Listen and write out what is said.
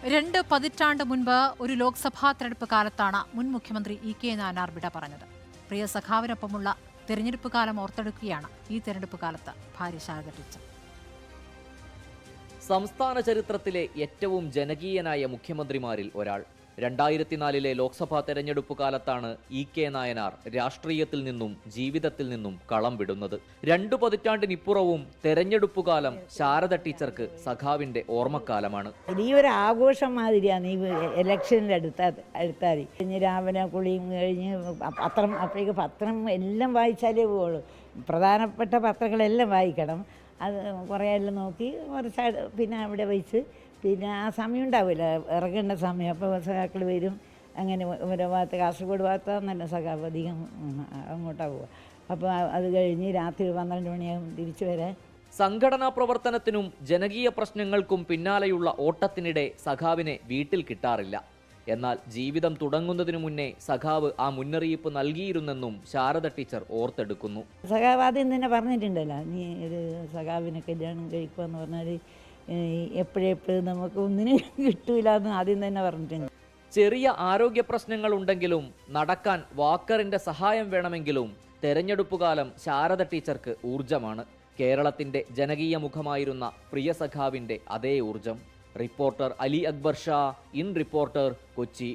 2 പതിറ്റാണ്ട് മുൻപ് ഒരു ലോക്സഭാ തെരഞ്ഞെടുപ്പ് കാലത്താണ് മുൻ മുഖ്യമന്ത്രി ഇ.കെ. നായനാർ വിട പറഞ്ഞത്. പ്രിയ സഖാവിനൊപ്പമുള്ള തെരഞ്ഞെടുപ്പ് കാലം ഓർത്തെടുക്കുകയാണ് ഈ തെരഞ്ഞെടുപ്പ് കാലത്ത് ഭാര്യ ശാരദ ടീച്ചർ. സംസ്ഥാന ചരിത്രത്തിലെ ഏറ്റവും ജനകീയനായ മുഖ്യമന്ത്രിമാരിൽ ഒരാൾ. 2004 ലോക്സഭാ തെരഞ്ഞെടുപ്പ് കാലത്താണ് ഇ.കെ. നായനാർ രാഷ്ട്രീയത്തിൽ നിന്നും ജീവിതത്തിൽ നിന്നും കളം വിടുന്നത്. 2 പതിറ്റാണ്ടിനിപ്പുറവും തെരഞ്ഞെടുപ്പ് കാലം ശാരദ ടീച്ചർക്ക് സഖാവിന്റെ ഓർമ്മക്കാലമാണ്. വലിയൊരു ആഘോഷം മാതിരിയാണ് ഈ ഇലക്ഷനിൽ എടുത്താൽ കഴിഞ്ഞ് രാവിലെ കുളിയും കഴിഞ്ഞ് പത്രം, അപ്പോഴേക്ക് പത്രം എല്ലാം വായിച്ചാലേ പോകുള്ളൂ. പ്രധാനപ്പെട്ട പത്രങ്ങളെല്ലാം വായിക്കണം. അത് കുറേ എല്ലാം നോക്കി കുറച്ച് പിന്നെ അവിടെ വെച്ച് പിന്നെ ആ സമയം ഉണ്ടാവില്ല, ഇറങ്ങേണ്ട സമയം. അപ്പോൾ സഖാക്കൾ വരും. അങ്ങനെ ഓരോ ഭാഗത്ത് കാസർഗോഡ് ഭാഗത്താന്നല്ല സഖാവ് അധികം അങ്ങോട്ടാണ് പോവുക. അപ്പോൾ അത് കഴിഞ്ഞ് രാത്രി 12 മണിയാകും തിരിച്ചു വരാൻ. സംഘടനാ പ്രവർത്തനത്തിനും ജനകീയ പ്രശ്നങ്ങൾക്കും പിന്നാലെയുള്ള ഓട്ടത്തിനിടെ സഖാവിനെ വീട്ടിൽ കിട്ടാറില്ല. എന്നാൽ ജീവിതം തുടങ്ങുന്നതിനു മുന്നേ സഖാവ് ആ മുന്നറിയിപ്പ് നൽകിയിരുന്നെന്നും ശാരദ ടീച്ചർ ഓർത്തെടുക്കുന്നു. സഖാവ് ആദ്യം തന്നെ പറഞ്ഞിട്ടുണ്ടല്ലോ, നീ ഒരു സഖാവിനെ കല്യാണം കഴിക്കുമെന്ന് പറഞ്ഞാൽ എപ്പോഴെപ്പോഴും നമുക്ക് ഒന്നിനും കിട്ടൂല എന്ന് ആദ്യം തന്നെ പറഞ്ഞിട്ടുണ്ട്. ചെറിയ ആരോഗ്യ പ്രശ്നങ്ങളുണ്ടെങ്കിലും നടക്കാൻ വാക്കറിന്റെ സഹായം വേണമെങ്കിലും തെരഞ്ഞെടുപ്പ് കാലം ശാരദ ടീച്ചർക്ക് ഊർജമാണ്. കേരളത്തിന്റെ ജനകീയ മുഖമായിരുന്ന പ്രിയ സഖാവിന്റെ അതേ ഊർജം. Reporter Ali Akbar Shah, in reporter, Kochi.